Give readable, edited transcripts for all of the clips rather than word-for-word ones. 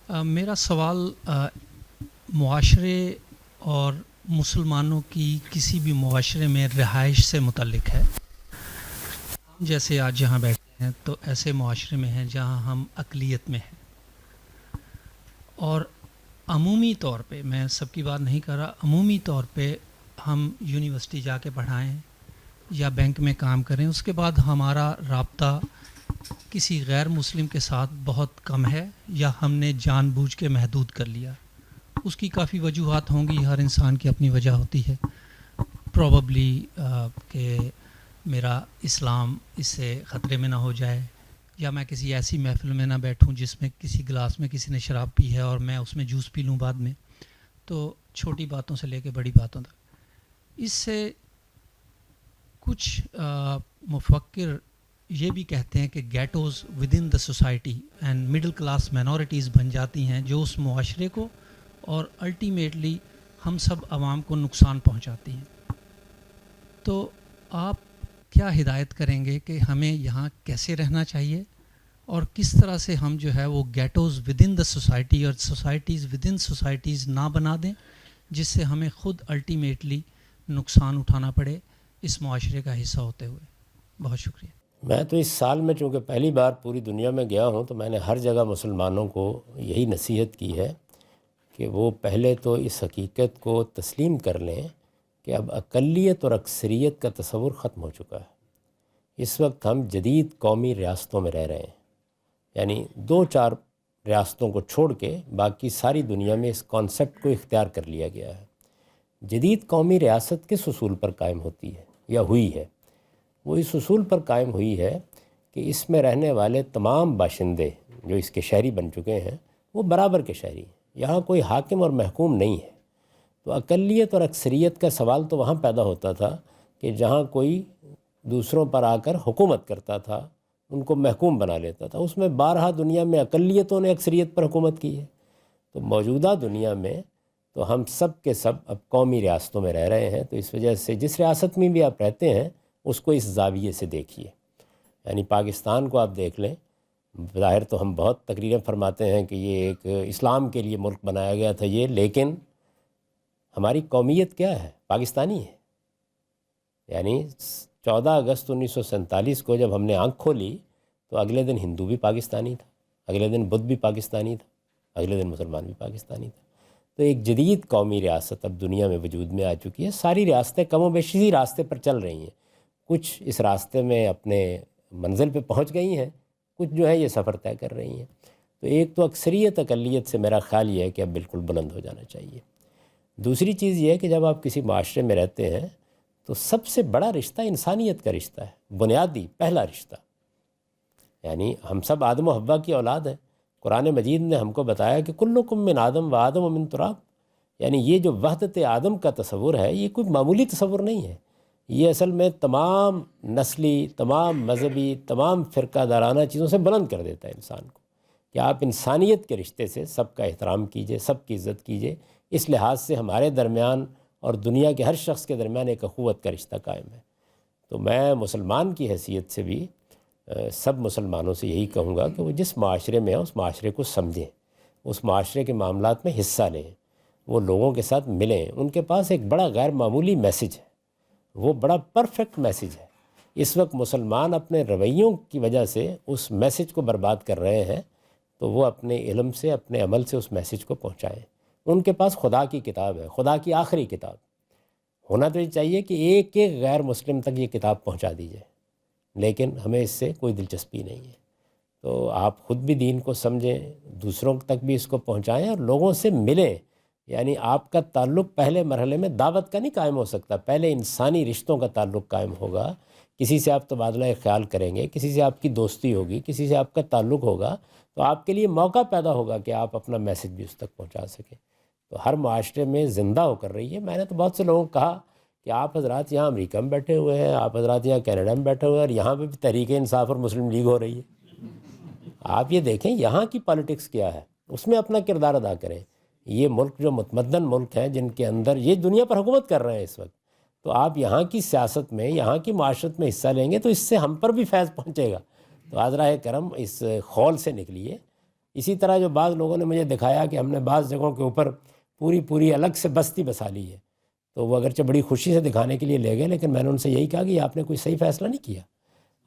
میرا سوال معاشرے اور مسلمانوں کی کسی بھی معاشرے میں رہائش سے متعلق ہے. جیسے آج جہاں بیٹھے ہیں تو ایسے معاشرے میں ہیں جہاں ہم اقلیت میں ہیں، اور عمومی طور پہ، میں سب کی بات نہیں کر رہا، عمومی طور پہ ہم یونیورسٹی جا کے پڑھائیں یا بینک میں کام کریں، اس کے بعد ہمارا رابطہ کسی غیر مسلم کے ساتھ بہت کم ہے یا ہم نے جان بوجھ کے محدود کر لیا. اس کی کافی وجوہات ہوں گی، ہر انسان کی اپنی وجہ ہوتی ہے. پروبیبلی کہ میرا اسلام اس سے خطرے میں نہ ہو جائے، یا میں کسی ایسی محفل میں نہ بیٹھوں جس میں کسی گلاس میں کسی نے شراب پی ہے اور میں اس میں جوس پی لوں بعد میں. تو چھوٹی باتوں سے لے کے بڑی باتوں تک اس سے کچھ مفکر یہ بھی کہتے ہیں کہ ghettos within the society and middle class minorities بن جاتی ہیں جو اس معاشرے کو اور الٹیمیٹلی ہم سب عوام کو نقصان پہنچاتی ہیں. تو آپ کیا ہدایت کریں گے کہ ہمیں یہاں کیسے رہنا چاہیے اور کس طرح سے ہم جو ہے وہ گیٹوز ود ان دا سوسائٹی اور سوسائٹیز ود ان سوسائٹیز نہ بنا دیں جس سے ہمیں خود الٹیمیٹلی نقصان اٹھانا پڑے اس معاشرے کا حصہ ہوتے ہوئے. بہت شکریہ. میں تو اس سال میں چونکہ پہلی بار پوری دنیا میں گیا ہوں تو میں نے ہر جگہ مسلمانوں کو یہی نصیحت کی ہے کہ وہ پہلے تو اس حقیقت کو تسلیم کر لیں کہ اب اقلیت اور اکثریت کا تصور ختم ہو چکا ہے. اس وقت ہم جدید قومی ریاستوں میں رہ رہے ہیں، یعنی 2-4 ریاستوں کو چھوڑ کے باقی ساری دنیا میں اس کانسیپٹ کو اختیار کر لیا گیا ہے. جدید قومی ریاست کس اصول پر قائم ہوتی ہے یا ہوئی ہے؟ وہ اس اصول پر قائم ہوئی ہے کہ اس میں رہنے والے تمام باشندے جو اس کے شہری بن چکے ہیں وہ برابر کے شہری ہیں. یہاں کوئی حاکم اور محکوم نہیں ہے. تو اقلیت اور اکثریت کا سوال تو وہاں پیدا ہوتا تھا کہ جہاں کوئی دوسروں پر آ کر حکومت کرتا تھا، ان کو محکوم بنا لیتا تھا. اس میں بارہا دنیا میں اقلیتوں نے اکثریت پر حکومت کی ہے. تو موجودہ دنیا میں تو ہم سب کے سب اب قومی ریاستوں میں رہ رہے ہیں. تو اس وجہ سے جس ریاست میں بھی آپ رہتے ہیں اس کو اس زاویے سے دیکھیے. یعنی پاکستان کو آپ دیکھ لیں، ظاہر تو ہم بہت تقریریں فرماتے ہیں کہ یہ ایک اسلام کے لیے ملک بنایا گیا تھا لیکن ہماری قومیت کیا ہے؟ پاکستانی ہے. یعنی 14 اگست 1947 کو جب ہم نے آنکھ کھولی تو اگلے دن ہندو بھی پاکستانی تھا، اگلے دن بدھ بھی پاکستانی تھا، اگلے دن مسلمان بھی پاکستانی تھا. تو ایک جدید قومی ریاست اب دنیا میں وجود میں آ چکی ہے. ساری ریاستیں کم و بیش اسی راستے پر چل رہی ہیں. کچھ اس راستے میں اپنے منزل پہ پہنچ گئی ہیں، کچھ جو ہے یہ سفر طے کر رہی ہیں. تو ایک تو اکثریت اقلیت سے میرا خیال یہ ہے کہ اب بالکل بلند ہو جانا چاہیے. دوسری چیز یہ ہے کہ جب آپ کسی معاشرے میں رہتے ہیں تو سب سے بڑا رشتہ انسانیت کا رشتہ ہے، بنیادی پہلا رشتہ. یعنی ہم سب آدم و حوا کی اولاد ہیں. قرآن مجید نے ہم کو بتایا کہ کلکم من آدم و آدم من تراب. یعنی یہ جو وحدت آدم کا تصور ہے یہ کوئی معمولی تصور نہیں ہے. یہ اصل میں تمام نسلی، تمام مذہبی، تمام فرقہ دارانہ چیزوں سے بلند کر دیتا ہے انسان کو کہ آپ انسانیت کے رشتے سے سب کا احترام کیجئے، سب کی عزت کیجئے. اس لحاظ سے ہمارے درمیان اور دنیا کے ہر شخص کے درمیان ایک اخوت کا رشتہ قائم ہے. تو میں مسلمان کی حیثیت سے بھی سب مسلمانوں سے یہی کہوں گا کہ وہ جس معاشرے میں ہیں اس معاشرے کو سمجھیں، اس معاشرے کے معاملات میں حصہ لیں، وہ لوگوں کے ساتھ ملیں. ان کے پاس ایک بڑا غیر معمولی میسج ہے، وہ بڑا پرفیکٹ میسج ہے. اس وقت مسلمان اپنے رویوں کی وجہ سے اس میسج کو برباد کر رہے ہیں. تو وہ اپنے علم سے، اپنے عمل سے اس میسج کو پہنچائیں. ان کے پاس خدا کی کتاب ہے، خدا کی آخری کتاب. ہونا تو یہ چاہیے کہ ایک ایک غیر مسلم تک یہ کتاب پہنچا دی جائے، لیکن ہمیں اس سے کوئی دلچسپی نہیں ہے. تو آپ خود بھی دین کو سمجھیں، دوسروں تک بھی اس کو پہنچائیں اور لوگوں سے ملیں. یعنی آپ کا تعلق پہلے مرحلے میں دعوت کا نہیں قائم ہو سکتا، پہلے انسانی رشتوں کا تعلق قائم ہوگا. کسی سے آپ تبادلہ خیال کریں گے، کسی سے آپ کی دوستی ہوگی، کسی سے آپ کا تعلق ہوگا، تو آپ کے لیے موقع پیدا ہوگا کہ آپ اپنا میسج بھی اس تک پہنچا سکیں. تو ہر معاشرے میں زندہ ہو کر رہی ہے. میں نے تو بہت سے لوگوں کو کہا کہ آپ حضرات یہاں امریکہ میں بیٹھے ہوئے ہیں، آپ حضرات یہاں کینیڈا میں بیٹھے ہوئے ہیں، اور یہاں پہ بھی تحریک انصاف اور مسلم لیگ ہو رہی ہے. آپ یہ دیکھیں یہاں کی پالیٹکس کیا ہے، اس میں اپنا کردار ادا کریں. یہ ملک جو متمدن ملک ہیں جن کے اندر یہ دنیا پر حکومت کر رہے ہیں اس وقت، تو آپ یہاں کی سیاست میں، یہاں کی معاشرت میں حصہ لیں گے تو اس سے ہم پر بھی فیض پہنچے گا. تو حضرائے کرم اس خول سے نکلیے، اسی طرح جو بعض لوگوں نے مجھے دکھایا کہ ہم نے بعض جگہوں کے اوپر پوری الگ سے بستی بسا لی ہے، تو وہ اگرچہ بڑی خوشی سے دکھانے کے لیے لے گئے، لیکن میں نے ان سے یہی کہا کہ آپ نے کوئی صحیح فیصلہ نہیں کیا.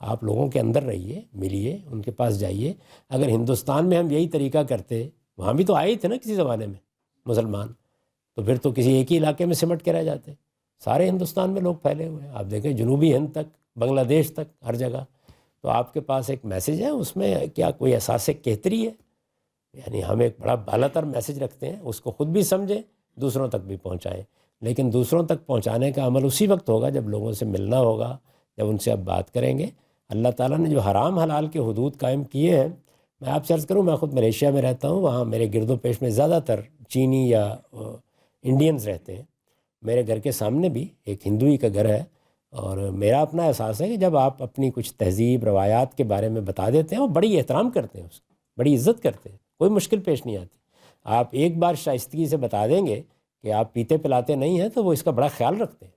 آپ لوگوں کے اندر رہیے، ملیے، ان کے پاس جائیے. اگر ہندوستان میں ہم یہی طریقہ کرتے، وہاں بھی تو آئے تھے نا کسی زمانے میں مسلمان، تو پھر تو کسی ایک ہی علاقے میں سمٹ کے رہ جاتے. سارے ہندوستان میں لوگ پھیلے ہوئے ہیں، آپ دیکھیں جنوبی ہند تک، بنگلہ دیش تک، ہر جگہ. تو آپ کے پاس ایک میسج ہے، اس میں کیا کوئی احساس کہتری ہے؟ یعنی ہم ایک بڑا بالا تر میسج رکھتے ہیں، اس کو خود بھی سمجھیں، دوسروں تک بھی پہنچائیں. لیکن دوسروں تک پہنچانے کا عمل اسی وقت ہوگا جب لوگوں سے ملنا ہوگا، جب ان سے آپ بات کریں گے. اللہ تعالیٰ نے جو حرام حلال کے حدود قائم کیے ہیں، میں آپ سے عرض کروں، میں خود ملیشیا میں رہتا ہوں، وہاں میرے گرد و پیش میں زیادہ تر چینی یا انڈینز رہتے ہیں. میرے گھر کے سامنے بھی ایک ہندوئی کا گھر ہے، اور میرا اپنا احساس ہے کہ جب آپ اپنی کچھ تہذیب روایات کے بارے میں بتا دیتے ہیں، وہ بڑی احترام کرتے ہیں، اس کی بڑی عزت کرتے ہیں، کوئی مشکل پیش نہیں آتی. آپ ایک بار شائستگی سے بتا دیں گے کہ آپ پیتے پلاتے نہیں ہیں، تو وہ اس کا بڑا خیال رکھتے ہیں.